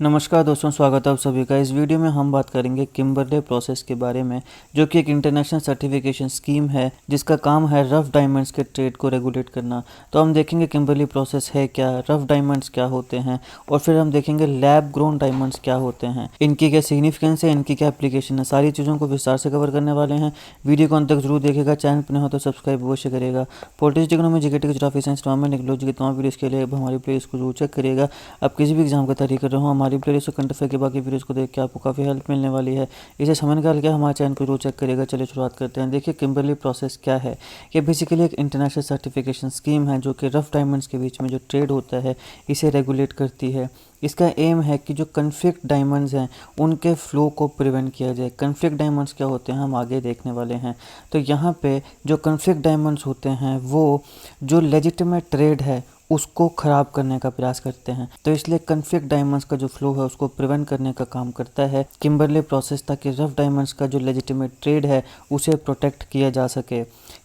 नमस्कार दोस्तों, स्वागत है आप सभी का। इस वीडियो में हम बात करेंगे किम्बरले प्रोसेस के बारे में, जो कि एक इंटरनेशनल सर्टिफिकेशन स्कीम है जिसका काम है रफ डायमंड्स के ट्रेड को रेगुलेट करना। तो हम देखेंगे किम्बरले प्रोसेस है क्या, रफ डायमंड्स क्या होते हैं, और फिर हम देखेंगे लैब ग्रोन डायमंड्स क्या होते हैं, इनकी क्या सिग्निफिकेंस है, इनकी क्या एप्लीकेशन है। सारी चीज़ों को विस्तार से कवर करने वाले हैं। वीडियो को अंत तक जरूर देखेगा। चैनल पर नहीं हो तो सब्सक्राइब अवश्य करेगा। Politics, economy, GK, geography, science, normal, technology के तमाम वीडियोस के लिए अब हमारी प्लेलिस्ट को जरूर चेक करिएगा। आप किसी भी एग्जाम का तैयारी कर रहे हो, हमारी प्लेलिस्ट को कंटेस्ट के बाकी वीडियोस को देख के आपको काफ़ी हेल्प मिलने वाली है। इसे समय निकाल के हमारे चैनल को जरूर चेक करिएगा। चलिए शुरुआत करते हैं। देखिए किम्बरले प्रोसेस क्या है। ये बेसिकली एक इंटरनेशनल सर्टिफिकेशन स्कीम है जो कि रफ डायमंड्स के बीच में जो ट्रेड होता है इसे रेगुलेट करती है। इसका एम है कि जो कन्फ्लिक्ट डायमंड्स हैं उनके फ्लो को प्रिवेंट किया जाए। कन्फ्लिक्ट डायमंड्स क्या होते हैं हम आगे देखने वाले हैं। तो यहाँ पे जो कन्फ्लिक्ट डायमंड्स होते हैं वो जो लेजिटिमेट ट्रेड है उसको ख़राब करने का प्रयास करते हैं। तो इसलिए कन्फ्लिक्ट डायमंड्स का जो फ्लो है उसको प्रिवेंट करने का काम करता है किम्बरले प्रोसेस, ताकि रफ डायमंड्स का जो लेजिटिमेट ट्रेड है उसे प्रोटेक्ट किया जा सके।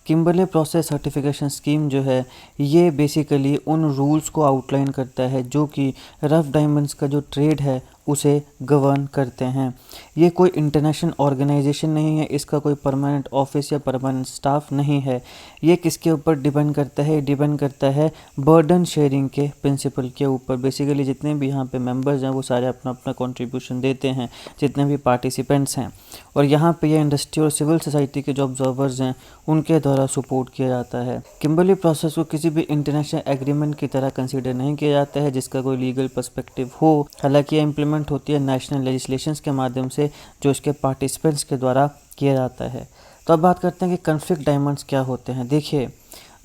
किम्बरले प्रोसेस सर्टिफिकेशन स्कीम जो है ये बेसिकली उन रूल्स को आउटलाइन करता है जो कि रफ डायमंड्स का जो ट्रेड है उसे गवर्न करते हैं। ये कोई इंटरनेशनल ऑर्गेनाइजेशन नहीं है, इसका कोई परमानेंट ऑफिस या परमानेंट स्टाफ नहीं है। ये किसके ऊपर डिपेंड करता है? डिपेंड करता है बर्डन शेयरिंग के प्रिंसिपल के ऊपर। बेसिकली जितने भी यहाँ पे मेंबर्स हैं वो सारे अपना अपना कंट्रीब्यूशन देते हैं, जितने भी पार्टिसिपेंट्स हैं। और यहाँ पे ये इंडस्ट्री और सिविल सोसाइटी के जो ऑब्जर्वर्स हैं उनके द्वारा सपोर्ट किया जाता है। किम्बरले प्रोसेस को किसी भी इंटरनेशनल एग्रीमेंट की तरह कंसीडर नहीं किया जाता है जिसका कोई लीगल पर्सपेक्टिव हो। हालांकि ये इम्प्लीमेंट होती है नेशनल लेजिस्लेशंस के माध्यम से जो इसके पार्टिसिपेंट्स के द्वारा किया जाता है। तो अब बात करते हैं कि कन्फ्लिक्ट डायमंड्स क्या होते हैं। देखिए,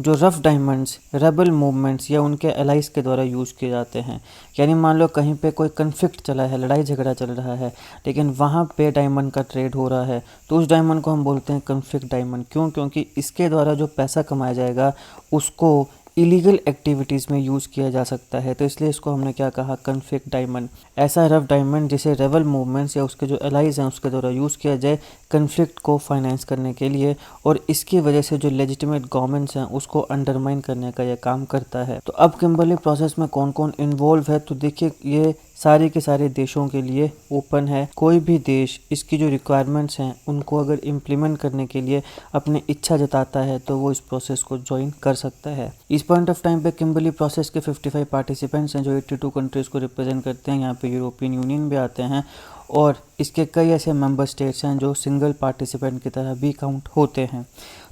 जो रफ डायमंड्स रेबल मूवमेंट्स या उनके एलाइज के द्वारा यूज़ किए जाते हैं। यानी मान लो कहीं पे कोई कन्फ्लिक्ट चला है, लड़ाई झगड़ा चल रहा है, लेकिन वहाँ पे डायमंड का ट्रेड हो रहा है, तो उस डायमंड को हम बोलते हैं कन्फ्लिक्ट डायमंड। क्यों? क्योंकि इसके द्वारा जो पैसा कमाया जाएगा उसको इलीगल एक्टिविटीज़ में यूज़ किया जा सकता है। तो इसलिए इसको हमने क्या कहा? Conflict diamond. ऐसा रफ डायमंड जिसे रेबल मूवमेंट्स या उसके जो एलाइज हैं उसके द्वारा यूज़ किया जाए कन्फ्लिक्ट को फाइनेंस करने के लिए, और इसकी वजह से जो लेजिटिमेट गवर्नमेंट्स हैं उसको अंडरमाइन करने का यह काम करता है। तो अब किम्बरले प्रोसेस में कौन कौन इन्वॉल्व है, तो देखिए ये सारे के सारे देशों के लिए ओपन है। कोई भी देश इसकी जो रिक्वायरमेंट्स हैं उनको अगर इम्प्लीमेंट करने के लिए अपनी इच्छा जताता है तो वो इस प्रोसेस को ज्वाइन कर सकता है। इस पॉइंट ऑफ टाइम पे किम्बरले प्रोसेस के 55 पार्टिसिपेंट्स हैं जो 82 कंट्रीज़ को रिप्रेजेंट करते हैं। यहाँ पे यूरोपियन यूनियन भी आते हैं, और इसके कई ऐसे मेंबर स्टेट्स हैं जो सिंगल पार्टिसिपेंट की तरह भी काउंट होते हैं।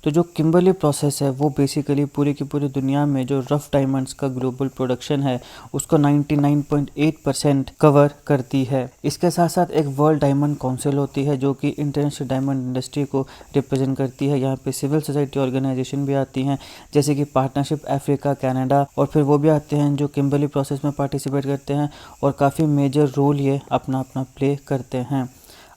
तो जो किम्बरले प्रोसेस है वो बेसिकली पूरी की पूरी दुनिया में जो रफ डायमंड्स का ग्लोबल प्रोडक्शन है उसको 99.8% कवर करती है। इसके साथ साथ एक वर्ल्ड डायमंड काउंसिल होती है जो कि इंटरनेशनल डायमंड इंडस्ट्री को रिप्रेजेंट करती है। यहाँ पे सिविल सोसाइटी ऑर्गेनाइजेशन भी आती हैं जैसे कि पार्टनरशिप अफ्रीका, कनाडा, और फिर वो भी आते हैं जो किम्बरले प्रोसेस में पार्टिसिपेट करते हैं, और काफ़ी मेजर रोल ये अपना अपना प्ले करते हैं।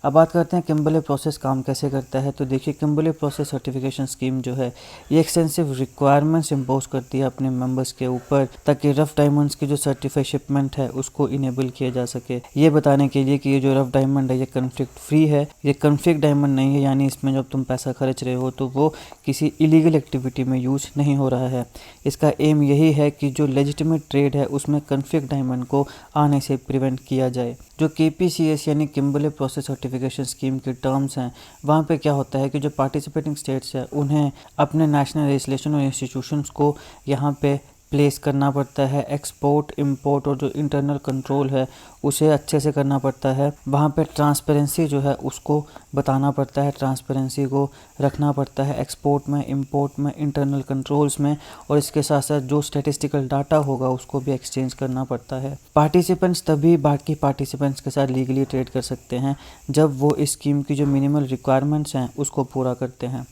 अब बात करते हैं किम्बरले प्रोसेस काम कैसे करता है। तो देखिए, किम्बरले प्रोसेस सर्टिफिकेशन स्कीम जो है ये एक्सटेंसिव रिक्वायरमेंट्स इम्पोज करती है अपने मेंबर्स के ऊपर, ताकि रफ डायमंड्स की जो सर्टिफाइड शिपमेंट है उसको इनेबल किया जा सके। ये बताने के लिए कि ये जो रफ डायमंड है ये कन्फ्लिक्ट फ्री है, ये कन्फ्लिक्ट डायमंड नहीं है, यानी इसमें जब तुम पैसा खर्च रहे हो तो वो किसी इलीगल एक्टिविटी में यूज नहीं हो रहा है। इसका एम यही है कि जो लेजिटिमेट ट्रेड है उसमें कन्फ्लिक्ट डायमंड को आने से प्रिवेंट किया जाए। जो KPCS यानी किम्बरले प्रोसेस सर्टिफिकेशन स्कीम के टर्म्स हैं वहाँ पे क्या होता है कि जो पार्टिसिपेटिंग स्टेट्स हैं उन्हें अपने नेशनल लेजिस्लेशन और इंस्टीट्यूशंस को यहाँ पे प्लेस करना पड़ता है। एक्सपोर्ट, इंपोर्ट और जो इंटरनल कंट्रोल है उसे अच्छे से करना पड़ता है। वहाँ पे ट्रांसपेरेंसी जो है उसको बताना पड़ता है, ट्रांसपेरेंसी को रखना पड़ता है एक्सपोर्ट में, इंपोर्ट में, इंटरनल कंट्रोल्स में, और इसके साथ साथ जो स्टैटिस्टिकल डाटा होगा उसको भी एक्सचेंज करना पड़ता है। पार्टिसिपेंट्स तभी बाकी पार्टिसिपेंट्स के साथ लीगली ट्रेड कर सकते हैं जब वो इस स्कीम की जो मिनिमल रिक्वायरमेंट्स हैं उसको पूरा करते हैं।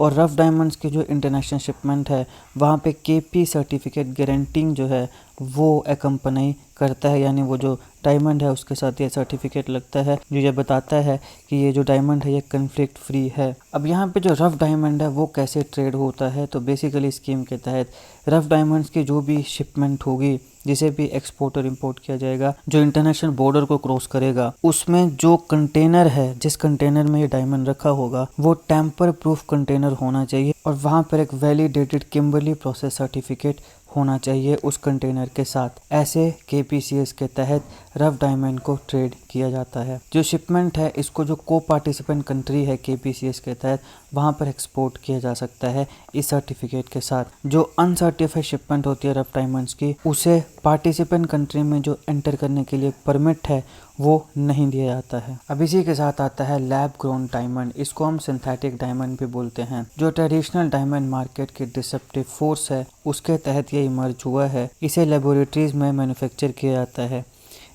और रफ डायमंड्स की जो इंटरनेशनल शिपमेंट है वहाँ पे KP सर्टिफिकेट गारंटिंग जो है वो एकम्पनी करता है, यानी वो जो डायमंड है उसके साथ ये सर्टिफिकेट लगता है जो ये बताता है कि ये जो डायमंड है ये कन्फ्लिक्ट फ्री है। अब यहाँ पे जो रफ डायमंड है वो कैसे ट्रेड होता है, तो बेसिकली स्कीम के तहत रफ डायमंड्स की जो भी शिपमेंट होगी, जिसे भी एक्सपोर्ट और इंपोर्ट किया जाएगा, जो इंटरनेशनल बॉर्डर को क्रॉस करेगा, उसमें जो कंटेनर है, जिस कंटेनर में ये डायमंड रखा होगा वो टेम्पर प्रूफ कंटेनर होना चाहिए, और वहाँ पर एक वैलिडेटेड किम्बरले प्रोसेस सर्टिफिकेट होना चाहिए उस कंटेनर के साथ। ऐसे KPCS के तहत रफ डायमंड को ट्रेड किया जाता है। जो शिपमेंट है इसको जो को पार्टिसिपेंट कंट्री है KPCS के तहत वहाँ पर एक्सपोर्ट किया जा सकता है इस सर्टिफिकेट के साथ। जो अनसर्टिफाइड शिपमेंट होती है रफ डायमंड्स की, उसे पार्टिसिपेंट कंट्री में जो एंटर करने के लिए परमिट है वो नहीं दिया जाता है। अब इसी के साथ आता है लैब ग्रोन डायमंड। इसको हम सिंथेटिक डायमंड भी बोलते हैं। जो ट्रेडिशनल डायमंड मार्केट की डिसरप्टिव फोर्स है उसके तहत ये इमर्ज हुआ है। इसे लेबोरेटरीज में मैन्युफैक्चर किया जाता है।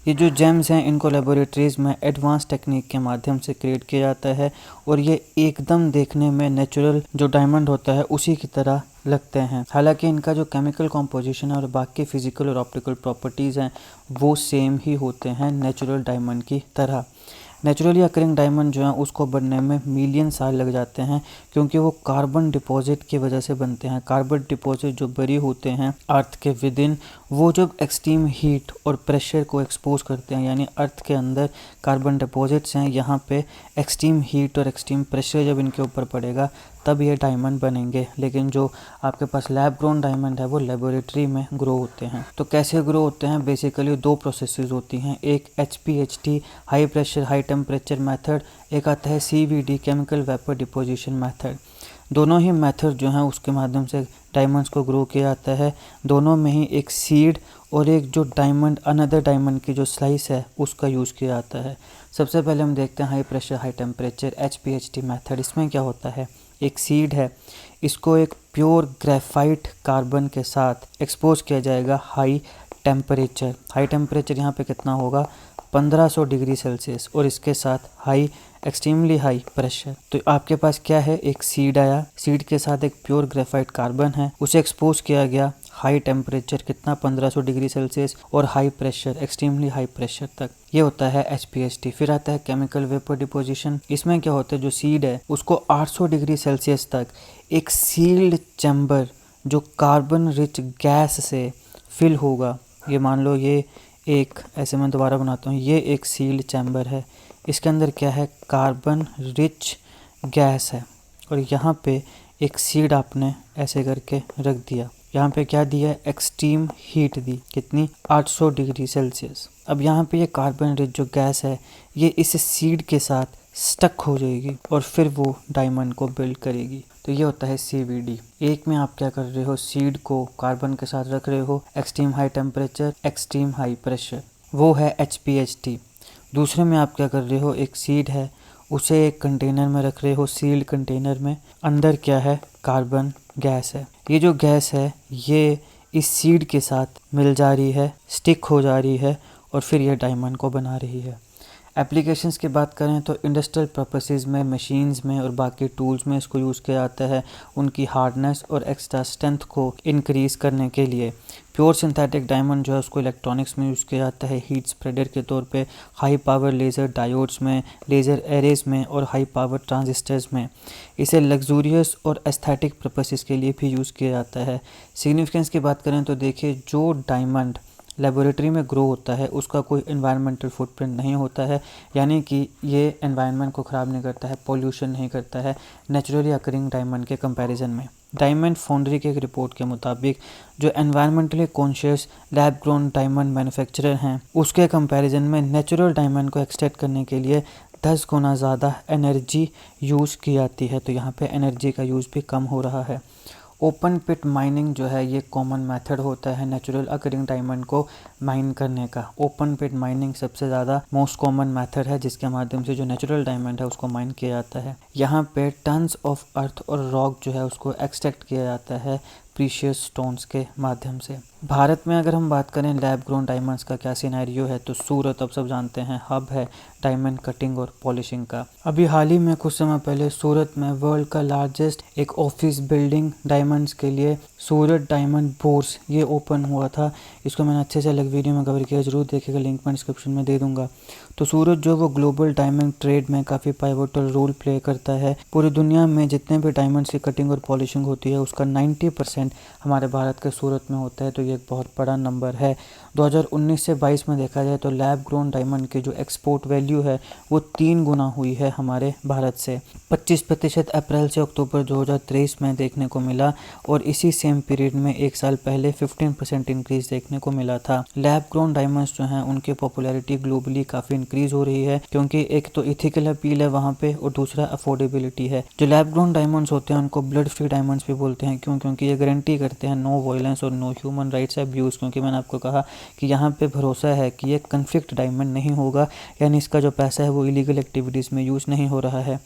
ये जो जेम्स हैं इनको लेबोरेटरीज में एडवांस टेक्निक के माध्यम से क्रिएट किया जाता है और ये एकदम देखने में नेचुरल जो डायमंड होता है उसी की तरह लगते हैं। हालांकि इनका जो केमिकल कॉम्पोजिशन है और बाकी फिजिकल और ऑप्टिकल प्रॉपर्टीज़ हैं वो सेम ही होते हैं नेचुरल डायमंड की तरह। नेचुरली अकरिंग डायमंड जो है उसको बनने में मिलियन साल लग जाते हैं क्योंकि वो कार्बन डिपॉजिट की वजह से बनते हैं। कार्बन डिपॉजिट जो बरी होते हैं अर्थ के विद इन, वो जब एक्सट्रीम हीट और प्रेशर को एक्सपोज करते हैं, यानी अर्थ के अंदर कार्बन डिपॉजिट्स हैं, यहाँ पे एक्सट्रीम हीट और एक्सट्रीम प्रेशर जब इनके ऊपर पड़ेगा तब ये डायमंड बनेंगे। लेकिन जो आपके पास लैब ग्रोन डायमंड है वो लेबोरेटरी में ग्रो होते हैं। तो कैसे ग्रो होते हैं? बेसिकली दो प्रोसेसेस होती हैं। एक HPHT high pressure high temperature method, एक आता है CVD chemical vapour deposition method. दोनों ही मेथड जो हैं उसके माध्यम से डायमंड्स को ग्रो किया जाता है। दोनों में ही एक सीड और एक जो डायमंड अनदर डायमंड की जो स्लाइस है उसका यूज़ किया जाता है। सबसे पहले हम देखते हैं high pressure high temperature HPHT method. इसमें क्या होता है, एक सीड है, इसको एक प्योर ग्रेफाइट कार्बन के साथ एक्सपोज किया जाएगा हाई टेम्परेचर। हाई टेम्परेचर यहाँ पे कितना होगा, 1500 डिग्री सेल्सियस, और इसके साथ हाई एक्सट्रीमली हाई प्रेशर। तो आपके पास क्या है, एक सीड आया, सीड के साथ एक प्योर ग्रेफाइट कार्बन है, उसे एक्सपोज किया गया हाई टेम्परेचर कितना, 1500 डिग्री सेल्सियस, और high pressure extremely high pressure तक। ये होता है HPHT। फिर आता है केमिकल वेपर डिपोजिशन। इसमें क्या होता है, जो सीड है उसको 800 डिग्री सेल्सियस तक एक सील्ड चैम्बर जो कार्बन रिच गैस से फिल होगा, ये मान लो ये एक, ऐसे मैं दोबारा बनाता हूँ, ये एक सील्ड चैम्बर है, इसके अंदर क्या है, कार्बन रिच गैस है, और यहाँ पे एक सीड आपने ऐसे करके रख दिया। यहाँ पे क्या दिया, एक्सट्रीम हीट दी, कितनी, 800 डिग्री सेल्सियस। अब यहाँ पे ये कार्बन रिच जो गैस है ये इस सीड के साथ स्टक हो जाएगी और फिर वो डायमंड को बिल्ड करेगी। तो ये होता है CVD। एक में आप क्या कर रहे हो, सीड को कार्बन के साथ रख रहे हो, extreme high temperature extreme high pressure, वो है HPHT। दूसरे में आप क्या कर रहे हो, एक सीड है उसे एक कंटेनर में रख रहे हो, सील्ड कंटेनर में, अंदर क्या है, कार्बन गैस है। ये जो गैस है ये इस सीड के साथ मिल जा रही है, स्टिक हो जा रही है, और फिर यह डायमंड को बना रही है। एप्लीकेशंस की बात करें तो इंडस्ट्रियल पर्पसेस में, मशीन्स में और बाकी टूल्स में इसको यूज़ किया जाता है उनकी हार्डनेस और एक्स्ट्रा स्ट्रेंथ को इंक्रीज़ करने के लिए। प्योर सिंथेटिक डायमंड जो है उसको इलेक्ट्रॉनिक्स में यूज़ किया जाता है हीट स्प्रेडर के तौर पे, हाई पावर लेज़र डायोड्स में, लेज़र एरेज में और हाई पावर ट्रांजिस्टर्स में। इसे लग्जूरियस और एस्थेटिक पर्पसेस के लिए भी यूज़ किया जाता है। सिग्निफिकेंस की बात करें तो देखिए, जो डायमंड लेबोरेटरी में ग्रो होता है उसका कोई एनवायरमेंटल फुटप्रिंट नहीं होता है, यानी कि ये एनवायरनमेंट को ख़राब नहीं करता है, पोल्यूशन नहीं करता है नेचुरली अकरिंग डायमंड के कंपैरिजन में। डायमंड फाउंड्री की एक रिपोर्ट के मुताबिक जो environmentally conscious lab grown diamond manufacturer हैं उसके कंपैरिजन में नेचुरल डायमंड को एक्सट्रैक्ट करने के लिए 10 गुना ज़्यादा एनर्जी यूज़ की जाती है। तो यहाँ पे एनर्जी का यूज़ भी कम हो रहा है। ओपन पिट माइनिंग जो है ये कॉमन मेथड होता है नेचुरल अकरिंग डायमंड को माइन करने का। ओपन पिट माइनिंग सबसे ज़्यादा मोस्ट कॉमन मेथड है जिसके माध्यम से जो नेचुरल डायमंड है उसको माइन किया जाता है। यहाँ पे टन्स ऑफ अर्थ और रॉक जो है उसको एक्सट्रैक्ट किया जाता है प्रीशियस स्टोन्स के माध्यम से। भारत में अगर हम बात करें लैब ग्रोन डायमंड्स का क्या सिनेरियो है, तो सूरत आप सब जानते हैं हब है डायमंड कटिंग और पॉलिशिंग का। अभी हाल ही में कुछ समय पहले सूरत में वर्ल्ड का लार्जेस्ट एक ऑफिस बिल्डिंग डायमंड्स के लिए सूरत डायमंड बोर्स ये ओपन हुआ था। इसको मैंने अच्छे से अलग वीडियो में कवर किया, जरूर देखेगा, लिंक मैं डिस्क्रिप्शन में दे दूंगा। तो सूरत जो वो ग्लोबल डायमंड ट्रेड में काफ़ी पाइवोटल रोल प्ले करता है। पूरी दुनिया में जितने भी डायमंड्स की कटिंग और पॉलिशिंग होती है उसका 90% माइंड हमारे भारत के सूरत में होता है, तो ये एक बहुत बड़ा नंबर है। 2019 से 22 में देखा जाए तो लैब ग्रोन डायमंड की जो एक्सपोर्ट वैल्यू है वो 3 गुना हुई है हमारे भारत से। 25% अप्रैल से अक्टूबर 2023 में देखने को मिला और इसी सेम पीरियड में एक साल पहले 15% इंक्रीज देखने को मिला था। लैब ग्रोन डायमंड्स जो हैं उनकी पॉपुलैरिटी ग्लोबली काफ़ी इंक्रीज हो रही है, क्योंकि एक तो इथिकल अपील है वहाँ पे और दूसरा अफोर्डेबिलिटी है। जो लैब ग्रोन डायमंड्स होते हैं उनको ब्लड फ्री डायमंड्स भी बोलते हैं, क्यों? क्योंकि ये गारंटी करते हैं नो वायलेंस और नो ह्यूमन राइट्स अब्यूज़। क्योंकि मैंने आपको कहा कि यहाँ पे भरोसा है कि ये कन्फ्लिक्ट डायमंड नहीं होगा, यानी इसका जो पैसा है वो इलीगल एक्टिविटीज़ में यूज़ नहीं हो रहा है।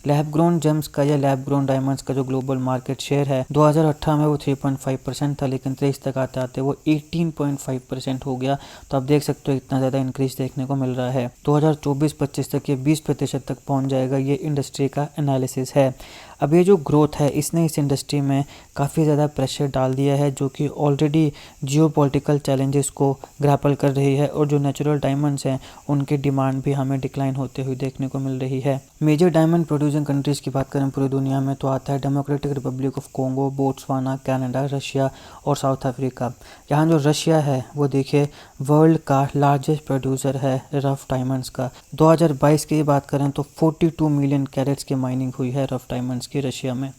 लैब ग्रोन जेम्स का या लैब ग्रोन डायमंड्स का जो ग्लोबल मार्केट शेयर है 2018 में वो 3.5% था, लेकिन 23 तक आते आते वो 18.5% हो गया। तो आप देख सकते हो इतना ज़्यादा इंक्रीज देखने को मिल रहा है। 2024-25 तक ये 20% तक पहुंच जाएगा, ये इंडस्ट्री का एनालिसिस है। अब ये जो ग्रोथ है इसने इस इंडस्ट्री में काफ़ी ज़्यादा प्रेशर डाल दिया है, जो कि ऑलरेडी जियोपॉलिटिकल चैलेंजेस को ग्रैपल कर रही है, और जो नेचुरल डायमंड्स हैं उनकी डिमांड भी हमें डिक्लाइन होते हुए देखने को मिल रही है। मेजर डायमंड प्रोड्यूसिंग कंट्रीज़ की बात करें पूरी दुनिया में तो आता है democratic Republic of Congo, Botswana, Canada, Russia और साउथ अफ्रीका। यहाँ जो रशिया है वो देखिए वर्ल्ड का लार्जेस्ट प्रोड्यूसर है रफ डायमंड्स का। 2022 की बात करें तो 42 मिलियन कैरेट्स की माइनिंग हुई है रफ डायमंड्स की रशिया में।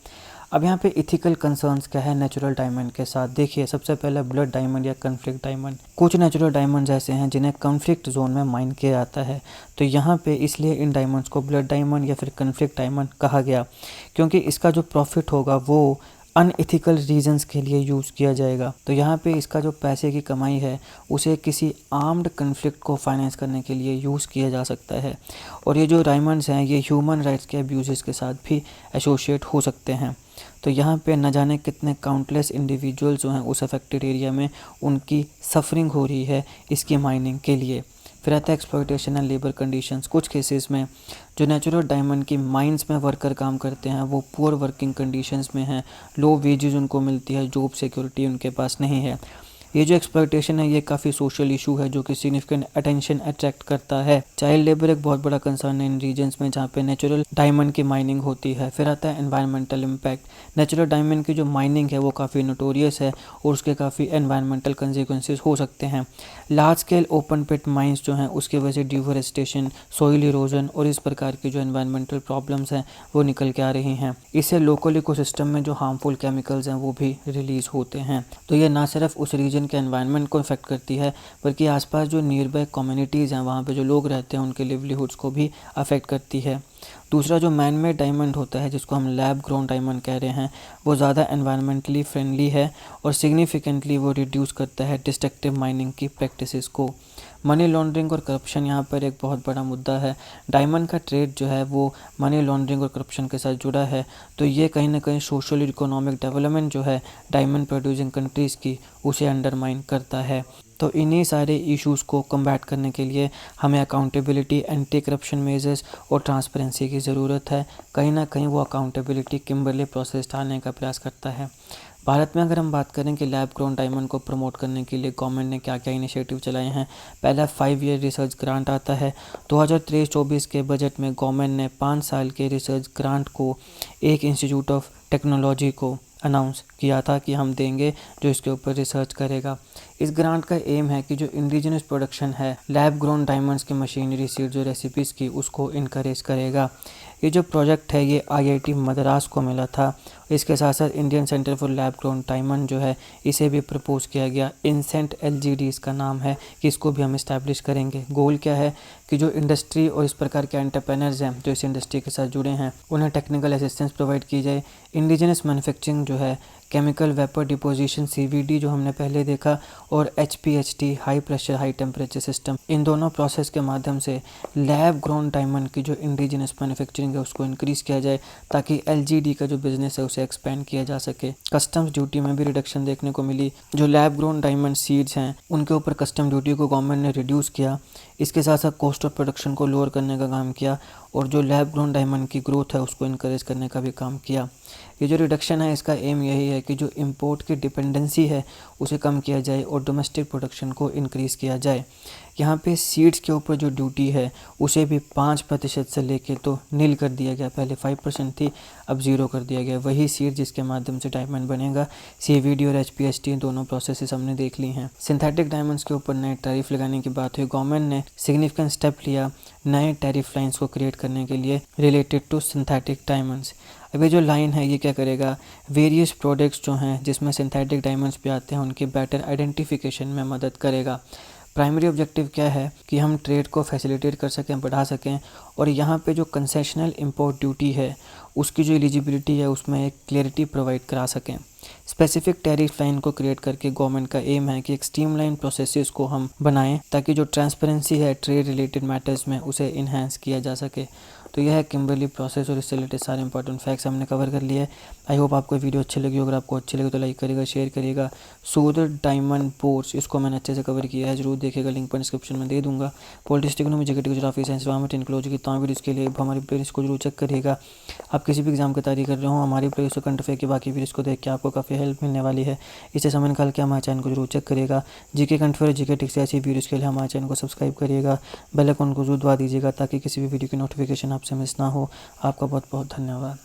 अब यहाँ पे इथिकल कंसर्न्स क्या है नेचुरल डायमंड के साथ? देखिए, सबसे पहले ब्लड डायमंड या कन्फ्लिक्ट डायमंड। कुछ नेचुरल डायमंड्स ऐसे हैं जिन्हें कन्फ्लिक्ट जोन में माइन किया जाता है, तो यहाँ पे इसलिए इन डायमंड्स को ब्लड डायमंड या फिर कन्फ्लिक्ट डायमंड कहा गया, क्योंकि इसका जो प्रॉफिट होगा वो अनइथिकल रीजंस के लिए यूज़ किया जाएगा। तो यहाँ पे इसका जो पैसे की कमाई है उसे किसी आर्म्ड कन्फ्लिक्ट को फाइनेंस करने के लिए यूज़ किया जा सकता है। और ये जो डायमंड्स हैं ये ह्यूमन राइट्स के अब्यूज़ के साथ भी एसोशिएट हो सकते हैं। तो यहाँ पे न जाने कितने काउंटलेस इंडिविजुअल्स जो हैं उस अफेक्टेड एरिया में उनकी सफरिंग हो रही है इसकी माइनिंग के लिए। फिर आता है एक्सप्लॉयटेशन एंड लेबर कंडीशंस। कुछ केसेस में जो नेचुरल डायमंड की माइंस में वर्कर काम करते हैं वो पुअर वर्किंग कंडीशंस में हैं, लो वेजेस उनको मिलती है, जॉब सिक्योरिटी उनके पास नहीं है। ये जो एक्सप्लॉयटेशन है ये काफ़ी सोशल इशू है जो कि सिग्निफिकेंट अटेंशन अट्रैक्ट करता है। चाइल्ड लेबर एक बहुत बड़ा कंसर्न है इन रीजन्स में जहाँ पे नेचुरल डायमंड की माइनिंग होती है। फिर आता है एनवायरमेंटल इम्पैक्ट। नेचुरल डायमंड की जो माइनिंग है वो काफ़ी नोटोरियस है और उसके काफ़ी एनवायरमेंटल कंसिक्वेंसेस हो सकते हैं। लार्ज स्केल ओपन पिट माइंस जो हैं उसकी वजह से डिफॉरेस्टेशन, सॉइल इरोजन और इस प्रकार की जो एनवायरमेंटल प्रॉब्लम्स हैं वो निकल के आ रही हैं। इससे लोकल इकोसिस्टम में जो हार्मफुल केमिकल्स हैं वो भी रिलीज़ होते हैं। तो ये ना सिर्फ उस रीजन के एनवायरनमेंट को इफेक्ट करती है बल्कि आसपास जो नियर बाय कम्युनिटीज़ हैं वहाँ पे जो लोग रहते हैं उनके लिवलीहुड्स को भी अफेक्ट करती है। दूसरा जो मैन मेड डायमंड होता है जिसको हम लैब ग्रोन डायमंड कह रहे हैं वो ज़्यादा एनवायरमेंटली फ्रेंडली है और सिग्निफिकेंटली वो रिड्यूस करता है डिस्ट्रक्टिव माइनिंग की प्रैक्टिसेस को। मनी लॉन्ड्रिंग और करप्शन यहाँ पर एक बहुत बड़ा मुद्दा है। डायमंड का ट्रेड जो है वो मनी लॉन्ड्रिंग और करप्शन के साथ जुड़ा है, तो ये कहीं ना कहीं सोशल इकोनॉमिक डेवलपमेंट जो है डायमंड प्रोड्यूसिंग कंट्रीज़ की उसे अंडरमाइन करता है। तो इन्हीं सारे इश्यूज़ को कम्बैट करने के लिए हमें अकाउंटेबिलिटी, एंटी करप्शन मेजर्स और ट्रांसपेरेंसी की ज़रूरत है। कहीं ना कहीं वो अकाउंटेबिलिटी किम्बरले प्रोसेस डालने का प्रयास करता है। भारत में अगर हम बात करें कि लैब ग्रोन डायमंड को प्रमोट करने के लिए गवर्नमेंट ने क्या क्या इनिशिएटिव चलाए हैं, पहला 5 ईयर रिसर्च ग्रांट आता है। 2023-24 के बजट में गवर्नमेंट ने 5 साल के रिसर्च ग्रांट को एक इंस्टीट्यूट ऑफ टेक्नोलॉजी को अनाउंस किया था कि हम देंगे जो इसके ऊपर रिसर्च करेगा। इस ग्रांट का एम है कि जो इंडिजिनस प्रोडक्शन है लैब ग्रोन डायमंड्स की मशीनरी सीड्स और रेसिपीज़ की उसको इनकरेज करेगा। ये जो प्रोजेक्ट है ये IIT मद्रास को मिला था। इसके साथ साथ Indian centre for lab grown diamond जो है इसे भी प्रपोज किया गया। इनसेंट LGD इसका नाम है कि इसको भी हम इस्टेब्लिश करेंगे। गोल क्या है कि जो इंडस्ट्री और इस प्रकार के एंटरप्रेनर्स हैं जो इस इंडस्ट्री के साथ जुड़े हैं उन्हें टेक्निकल असिस्टेंस प्रोवाइड की जाए। इंडिजिनस मैन्युफैक्चरिंग जो है केमिकल वेपर डिपोजिशन CVD जो हमने पहले देखा और HPHT high pressure high temperature system, इन दोनों प्रोसेस के माध्यम से लैब ग्रोन डायमंड की जो इंडिजिनस मैन्युफैक्चरिंग है उसको इंक्रीज़ किया जाए ताकि LGD का जो बिज़नेस है उसे एक्सपेंड किया जा सके। कस्टम्स ड्यूटी में भी रिडक्शन देखने को मिली। जो लैब ग्रोन डायमंड सीड्स हैं उनके ऊपर कस्टम ड्यूटी को गवर्नमेंट ने रिड्यूस किया। इसके साथ साथ कॉस्ट ऑफ प्रोडक्शन को लोअर करने का काम किया और जो लैब ग्रोन डायमंड की ग्रोथ है उसको इनकरेज करने का भी काम किया। ये जो रिडक्शन है इसका एम यही है कि जो इंपोर्ट की डिपेंडेंसी है उसे कम किया जाए और डोमेस्टिक प्रोडक्शन को इंक्रीज़ किया जाए। यहाँ पे सीड्स के ऊपर जो ड्यूटी है उसे भी 5% से लेके तो नील कर दिया गया। पहले 5% थी, अब 0 कर दिया गया। वही सीड जिसके माध्यम से डायमंड बनेगा। CVD और HPST दोनों प्रोसेसेस हमने देख ली हैं। सिंथेटिक डायमंड्स के ऊपर नए टैरिफ लगाने की बात हुई। गवर्नमेंट ने सिग्निफिकेंट स्टेप लिया नए टैरिफ लाइन्स को क्रिएट करने के लिए रिलेटेड टू सिंथेटिक डायमंड्स। अब ये जो लाइन है ये क्या करेगा, वेरियस प्रोडक्ट्स जो हैं जिसमें सिंथेटिक डायमंड्स भी आते हैं उनकी बेटर आइडेंटिफिकेशन में मदद करेगा। प्राइमरी ऑब्जेक्टिव क्या है कि हम ट्रेड को फैसिलिटेट कर सकें, बढ़ा सकें, और यहाँ पे जो कंसेशनल इंपोर्ट ड्यूटी है उसकी जो एलिजिबिलिटी है उसमें एक क्लियरिटी प्रोवाइड करा सकें। स्पेसिफिक टैरिफ लाइन को क्रिएट करके गवर्नमेंट का एम है कि एक स्ट्रीमलाइन प्रोसेसेस को हम बनाएं ताकि जो ट्रांसपेरेंसी है ट्रेड रिलेटेड मैटर्स में उसे इन्हेंस किया जा सके। तो यह है किम्बरली प्रोसेस और इससे रिलेटेड सारे इंपॉर्टेंट फैक्ट्स हमने कवर कर लिए। आई होप आपको वीडियो अच्छी लगी। अगर आपको अच्छी लगी तो लाइक करिएगा, शेयर करिएगा। सूरत डायमंड पोर्ट्स इसको मैंने अच्छे से कवर किया है, जरूर देखिएगा, लिंक पर डिस्क्रिप्शन में दे दूंगा। Politics, economy, GK, geography, science, environment, technology की तमाम वीडियोस के लिए हमारी प्लेलिस्ट को जरूर चेक करिएगा। आप किसी भी एग्जाम की तैयारी कर रहे हो, हमारी प्लेलिस्ट को करंट अफेयर की बाकी वीडियोस को देख के आपको काफ़ी हेल्प मिलने वाली है। इसे समय निकाल के हमारे चैनल को जरूर चेक करिएगा। GK current affair, GK tricks ऐसी वीडियोस के लिए हमारे चैनल को सब्सक्राइब करिएगा, बेल आइकन को जरूर दबा दीजिएगा ताकि किसी भी वीडियो की नोटिफिकेशन आपसे मिस ना हो। आपका बहुत बहुत धन्यवाद।